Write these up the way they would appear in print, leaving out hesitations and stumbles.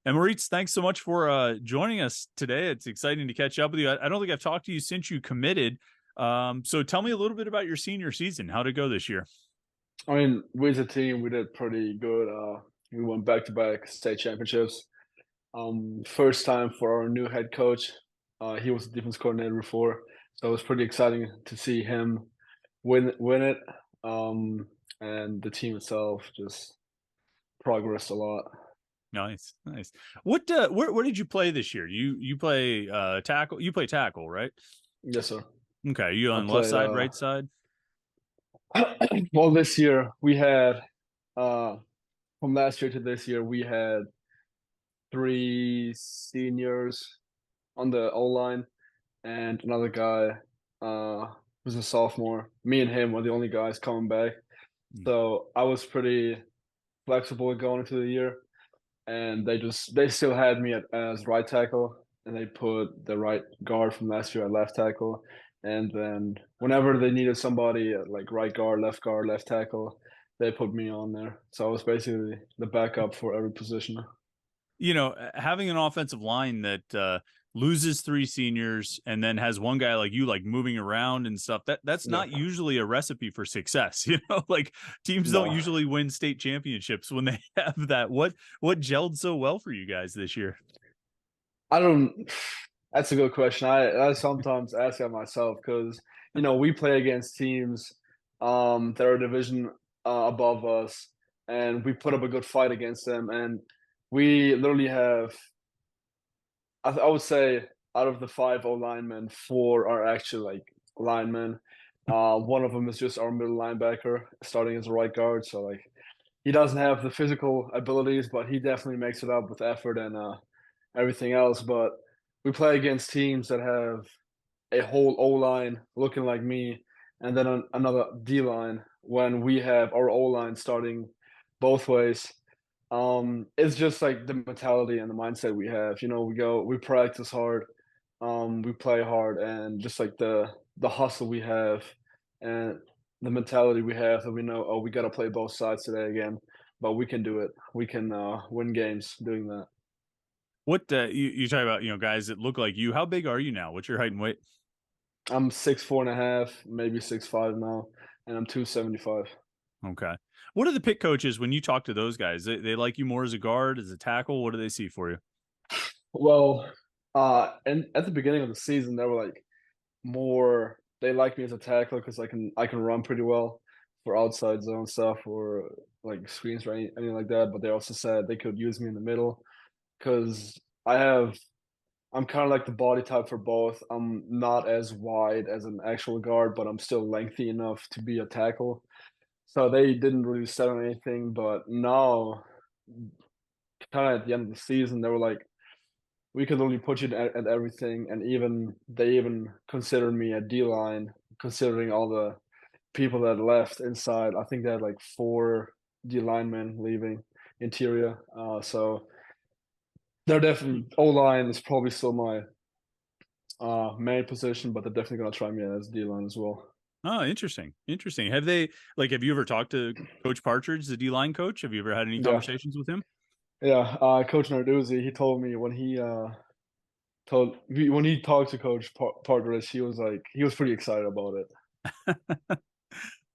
And Moritz, thanks so much for joining us today. It's exciting to catch up with you. I don't think I've talked to you since you committed. So tell me a little bit about your senior season. How'd it go this year? I mean, we as a team, we did pretty good. We won back-to-back state championships. First time for our new head coach. He was the defense coordinator before, so it was pretty exciting to see him win it. And the team itself just progressed a lot. Nice, nice. What where did you play this year? You play tackle. You play tackle, right? Yes, sir. Okay. You I on left played. side, right side? Well, this year we had from last year to this year we had three seniors on the O line and another guy was a sophomore. Me and him were the only guys coming back. Mm. So I was pretty flexible going into the year, and they still had me as right tackle, and they put the right guard from last year at left tackle, and then whenever they needed somebody at like right guard, left tackle, they put me on there. So I was basically the backup for every position. Having an offensive line that loses three seniors and then has one guy like you like moving around and stuff, that's Yeah, not usually a recipe for success. Like teams don't no, usually win state championships when they have that. What gelled so well for you guys this year? I don't. That's a good question. I sometimes ask that myself because we play against teams that are a division above us, and we put up a good fight against them. And we literally have, I would say, out of the five O linemen, four are actually like linemen. One of them is just our middle linebacker, starting as a right guard. So like he doesn't have the physical abilities, but he definitely makes it up with effort and everything else. But we play against teams that have a whole O line looking like me, and then another D line when we have our O line starting both ways. It's just like the mentality and the mindset we have. We practice hard, we play hard, and just like the hustle we have and the mentality we have that we know, oh, we got to play both sides today again, but we can do it. We can win games doing that. What you talk about, guys that look like you. How big are you now? What's your height and weight? I'm 6'4.5", maybe 6'5" now, and I'm 275. Okay. What are the pick coaches when you talk to those guys? They like you more as a guard, as a tackle? What do they see for you? Well, and at the beginning of the season, they were like more. They like me as a tackler because I can run pretty well for outside zone stuff or like screens or anything like that. But they also said they could use me in the middle because I'm kind of like the body type for both. I'm not as wide as an actual guard, but I'm still lengthy enough to be a tackle. So they didn't really set on anything, but now, kind of at the end of the season, they were like, we could only put you at everything, and they even considered me a D line, considering all the people that left inside. I think they had like four D linemen leaving interior. So they're definitely O line is probably still my main position, but they're definitely gonna try me as D line as well. Oh, interesting. Interesting. Have you ever talked to Coach Partridge, the D line coach? Have you ever had any Yeah, conversations with him? yeah. Coach Narduzzi, he told me when he talked to Coach Partridge, he was pretty excited about it.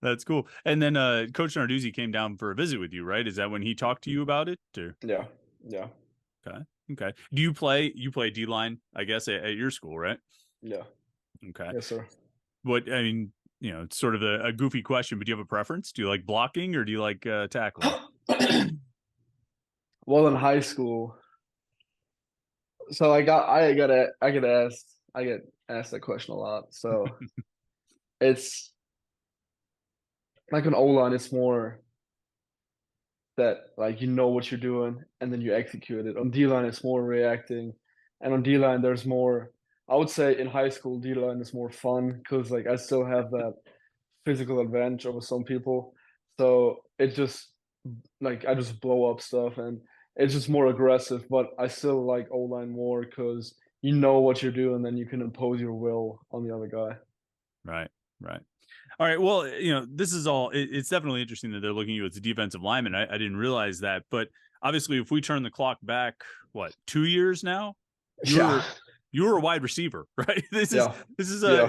That's cool. And then Coach Narduzzi came down for a visit with you, right? Is that when he talked to you about it? Or? Yeah, yeah, Okay. Okay. You play D line, I guess, at your school, right? yeah. Okay. Yes, sir. I mean, it's sort of a goofy question, but do you have a preference? Do you like blocking or do you like tackling? Well, in high school, so I get asked that question a lot. So it's like an O line, it's more that like you know what you're doing and then you execute it. On D line, it's more reacting, and on D line, there's more. I would say in high school, D line is more fun because like I still have that physical advantage over some people. So it just like I just blow up stuff and it's just more aggressive. But I still like O line more because you know what you're doing, then you can impose your will on the other guy. Right. Right. All right. Well, this is all, it's definitely interesting that they're looking at you as a defensive lineman. I didn't realize that. But obviously, if we turn the clock back, what, 2 years now, you Yeah, were you were a wide receiver, right? yeah, This is yeah,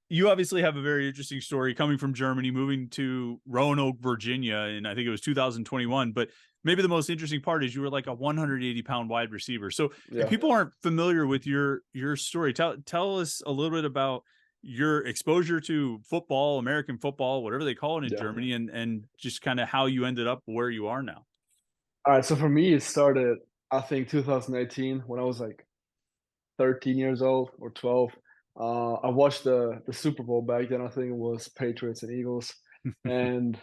you obviously have a very interesting story coming from Germany, moving to Roanoke, Virginia, and I think it was 2021. But maybe the most interesting part is you were like a 180-pound wide receiver. So if yeah, people aren't familiar with your story, tell us a little bit about your exposure to football, American football, whatever they call it in yeah. Germany, and just kind of how you ended up where you are now. All right, so for me, it started, I think, 2018 when I was like 13 years old or 12. I watched the Super Bowl back then. I think it was Patriots and Eagles, and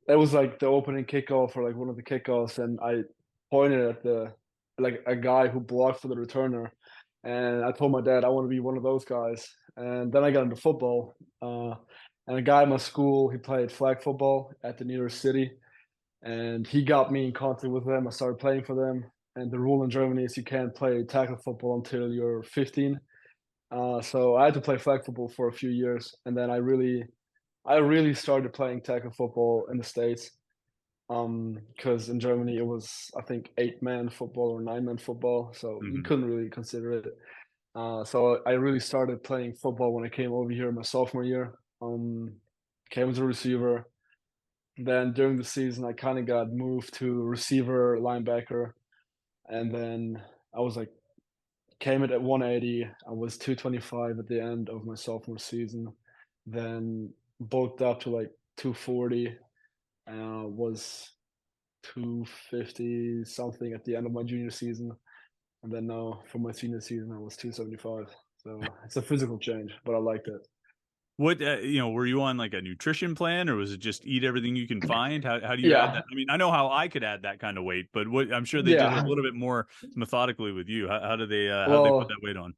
it was like the opening kickoff or like one of the kickoffs, and I pointed at the like a guy who blocked for the returner, and I told my dad I want to be one of those guys. And then I got into football, and a guy in my school, he played flag football at the New York City, and he got me in contact with them. I started playing for them, and the rule in Germany is you can't play tackle football until you're 15. So I had to play flag football for a few years, and then I really started playing tackle football in the States. Because in Germany it was, I think, 8-man football or 9-man football, so you Hmm. couldn't really consider it. So I really started playing football when I came over here my sophomore year. Came as a receiver. Then during the season, I kind of got moved to receiver, linebacker, and then I was like, came in at 180. I was 225 at the end of my sophomore season. Then bulked up to like 240. Was 250 something at the end of my junior season, and then now for my senior season I was 275. So it's a physical change, but I liked it. What were you on like a nutrition plan, or was it just eat everything you can find? How do you add Yeah, that? I mean, I know how I could add that kind of weight, but what I'm sure they did it a yeah. little bit more methodically with you. How do they put Well, that weight on?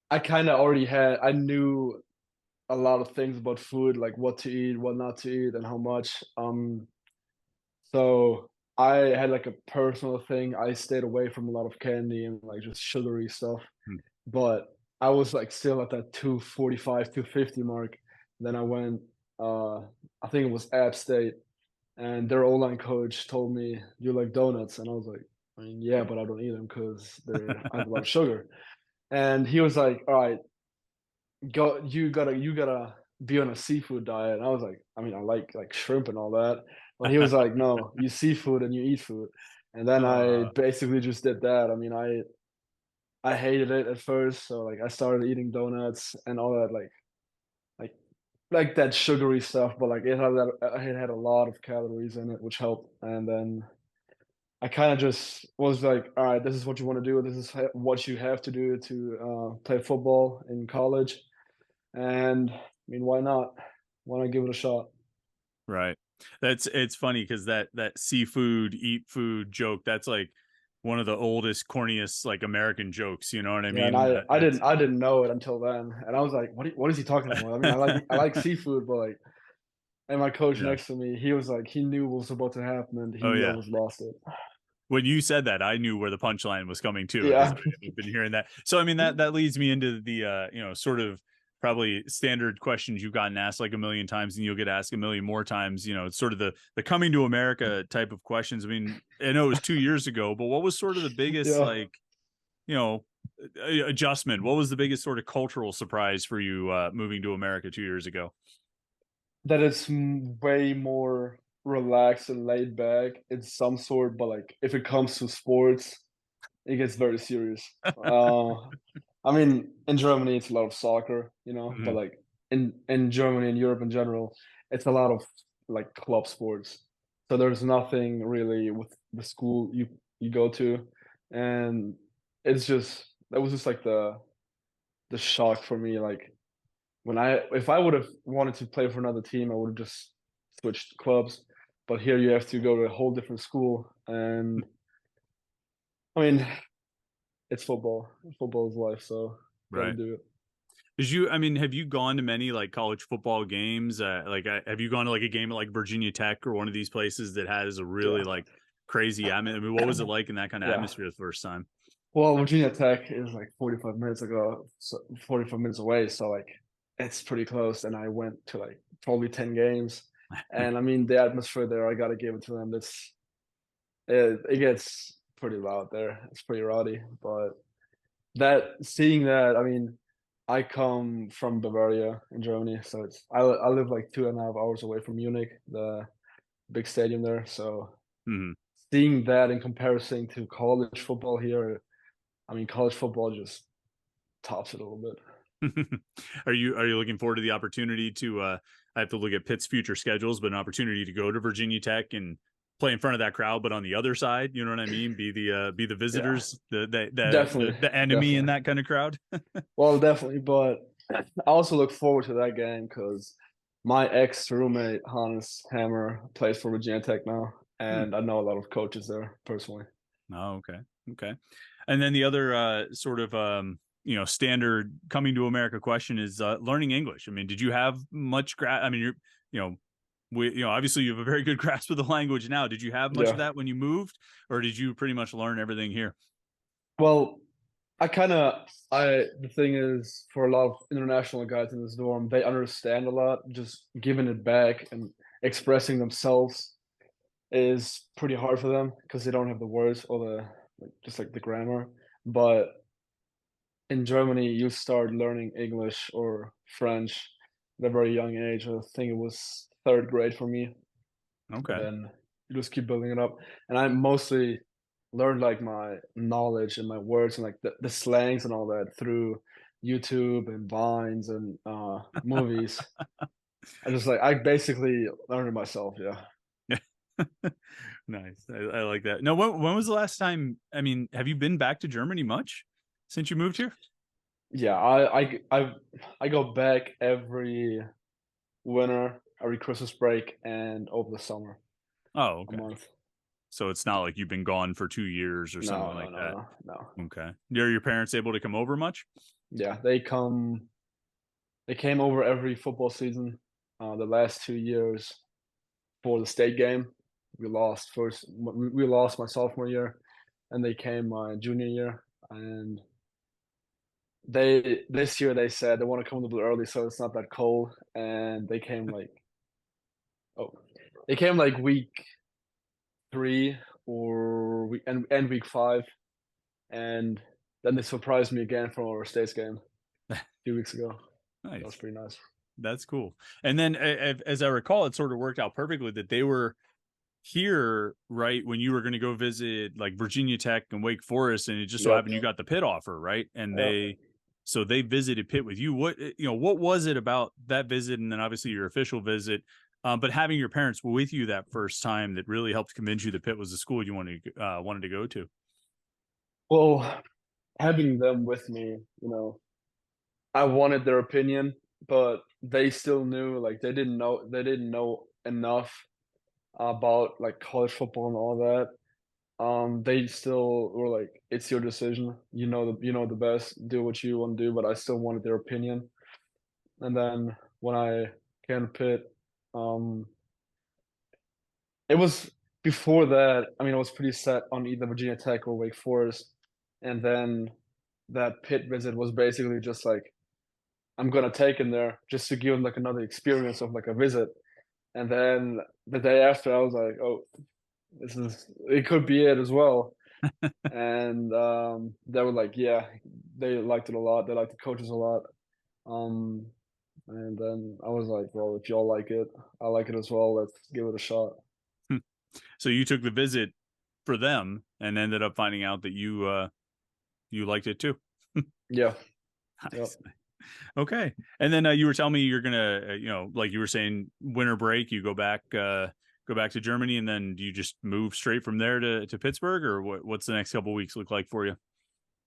I kind of already had. I knew a lot of things about food, like what to eat, what not to eat, and how much. So I had like a personal thing. I stayed away from a lot of candy and like just sugary stuff. Hmm. But I was like still at that 245, 250 mark. Then I went, uh, I think it was App State, and their O-line coach told me, "You like donuts?" And I was like, "I mean, yeah, but I don't eat them because they're I have a lot of sugar." And he was like, "All right, go. You gotta be on a seafood diet." And I was like, "I mean, I like shrimp and all that," but he was like, "No, you seafood and you eat food." And then I Uh, basically just did that. I mean, I hated it at first, so like I started eating donuts and all that, like like that sugary stuff, but like it had a lot of calories in it, which helped. And then I kind of just was like, all right, this is what you want to do. This is what you have to do to play football in college. And I mean, why not? Why not give it a shot? Right. It's funny because that seafood, eat food joke, that's like one of the oldest, corniest like American jokes. You know what I Yeah, and mean? I That's didn't I didn't know it until then, and I was like, what is he talking about? I mean, I like seafood, but like, and my coach yeah. next to me, he was like, he knew what was about to happen, and Oh he yeah. almost lost it. When you said that, I knew where the punchline was coming to because Yeah, I've been hearing that. So I mean that leads me into the sort of probably standard questions you've gotten asked like a million times and you'll get asked a million more times. It's sort of the coming to America type of questions. I mean, I know it was 2 years ago, but what was sort of the biggest yeah. like you know adjustment? What was the biggest sort of cultural surprise for you moving to America 2 years ago? That it's way more relaxed and laid back in some sort, but like if it comes to sports, it gets very serious. Uh, I mean, in Germany, it's a lot of soccer, but Mhm. like in Germany and Europe in general, it's a lot of like club sports. So there's nothing really with the school you go to, and it's just that was just like the shock for me. Like when if I would have wanted to play for another team, I would have just switched clubs. But here you have to go to a whole different school, and I mean, it's football. Football is life, so got to Right. do it. I mean, have you gone to many like college football games? Have you gone to like a game at like Virginia Tech or one of these places that has a Yeah, really like crazy atmosphere? I mean, what was it like in that kind of yeah. atmosphere the first time? Well, Virginia Tech is like 45 minutes away, so like it's pretty close, and I went to like probably 10 games. And I mean, the atmosphere there, I gotta give it to them. It gets pretty loud there. It's pretty rowdy, but seeing that, I mean, I come from Bavaria in Germany, so I live like 2.5 hours away from Munich, the big stadium there. So Mhm. seeing that in comparison to college football here, I mean, college football just tops it a little bit. Are you looking forward to the opportunity to I have to look at Pitt's future schedules, but an opportunity to go to Virginia Tech and play in front of that crowd, but on the other side, you know what I mean? Be the Yeah, visitors, definitely, the enemy in definitely. that kind of crowd. Well, definitely, but I also look forward to that game because my ex-roommate, Hans Hammer, plays for Virginia Tech now, Hmm. and I know a lot of coaches there personally. Oh, okay. Okay. And then the other sort of standard coming to America question is learning English. I mean, did you have much I mean, you know, obviously you have a very good grasp of the language now. Did you have much of Yeah. that when you moved, or did you pretty much learn everything here? Well, the thing is, for a lot of international guys in this dorm, they understand a lot. Just giving it back and expressing themselves is pretty hard for them because they don't have the words or just like the grammar. But in Germany, you start learning English or French at a very young age. I think it was third grade for me, and Okay. then you just keep building it up. And I mostly learned like my knowledge and my words and like the slangs and all that through YouTube and Vines and movies. I basically learned it myself. Yeah. Nice. I like that. No, when was the last time? I mean, have you been back to Germany much since you moved here? Yeah, I go back every winter, every Christmas break, and over the summer, Oh, a okay. month. So it's not like you've been gone for 2 years or something No, no, like no, that. no, no. Okay. Are your parents able to come over much? Yeah, they came over every football season. The last 2 years for the state game, we lost my sophomore year, and they came my junior year. And this year they said they want to come a little bit early so it's not that cold. And oh, they came like week 3 or week 5, and then they surprised me again for our states game 2 weeks ago. That was Nice. pretty nice. That's cool. And then, as I recall, it sort of worked out perfectly that they were here right when you were going to go visit like Virginia Tech and Wake Forest, and it just so Yep. happened you got the Pitt offer, right? And Yep. they visited Pitt with you. What was it about that visit, and then obviously your official visit, but having your parents with you that first time that really helped convince you that Pitt was the school you wanted to go to? Well, having them with me, I wanted their opinion, but they still knew, like, they didn't know enough about, like, college football and all that. They still were like, "It's your decision. You know the best. Do what you want to do," but I still wanted their opinion. And then when I came to Pitt, um, it was before that, I mean, I was pretty set on either Virginia Tech or Wake Forest, and then that Pitt visit was basically just like, I'm gonna take him there just to give him like another experience of like a visit. And then the day after, I was like, oh, it could be it as well. And they were like, yeah, they liked it a lot. They liked the coaches a lot. Um, and then I was like, well, if y'all like it, I like it as well. Let's give it a shot. So you took the visit for them and ended up finding out that you liked it too. Yeah. Yep. Nice. Okay. And then you were telling me you're gonna, like you were saying, winter break, you go back to Germany, and then do you just move straight from there to Pittsburgh, or what's the next couple of weeks look like for you?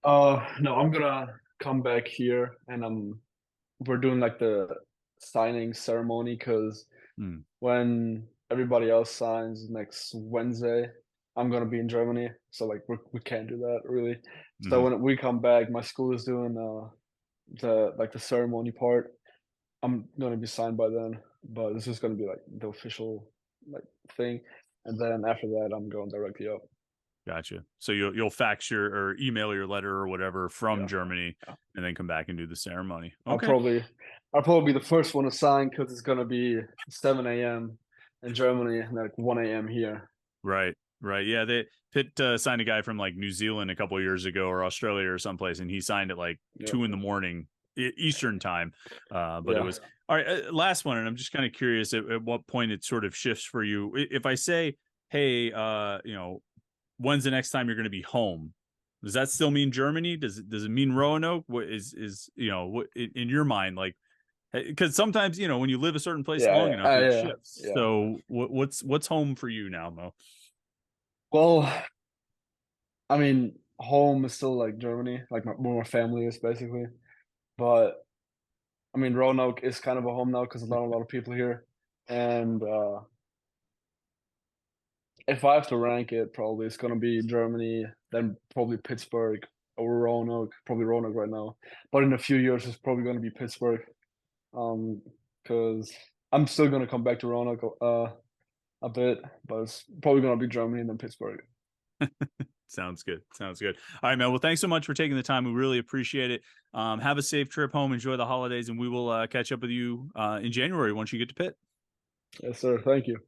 No, I'm gonna come back here, and we're doing like the signing ceremony because Hmm. when everybody else signs next Wednesday, I'm gonna be in Germany, so like we can't do that really. So Hmm. when we come back, my school is doing the ceremony part. I'm gonna be signed by then, but this is gonna be like the official like thing, and then after that, I'm going directly up. Gotcha. So you'll fax your or email your letter or whatever from Yeah, Germany, yeah. and then come back and do the ceremony. I'll Okay. probably I'll probably be the first one to sign because it's gonna be 7 a.m. in Germany and like 1 a.m. here. Right. Right. Yeah. Pitt signed a guy from like New Zealand a couple of years ago or Australia or someplace, and he signed at like Yeah, 2 in the morning Eastern time. But it yeah, was all right. Last one, and I'm just kind of curious at what point it sort of shifts for you. If I say, "Hey, when's the next time you're going to be home?" Does that still mean Germany? Does it mean Roanoke? What is what in your mind like? Because sometimes when you live a certain place long yeah, enough, it yeah, shifts. yeah. So what's home for you now, Mo? Well, I mean, home is still like Germany, like where my family is basically. But I mean, Roanoke is kind of a home now because a lot of people here. And if I have to rank it, probably it's gonna be Germany, then probably Pittsburgh or Roanoke. Probably Roanoke right now, but in a few years it's probably gonna be Pittsburgh. Because I'm still gonna come back to Roanoke a bit, but it's probably gonna be Germany and then Pittsburgh. Sounds good. Sounds good. All right, man. Well, thanks so much for taking the time. We really appreciate it. Have a safe trip home. Enjoy the holidays, and we will catch up with you in January once you get to Pitt. Yes, sir. Thank you.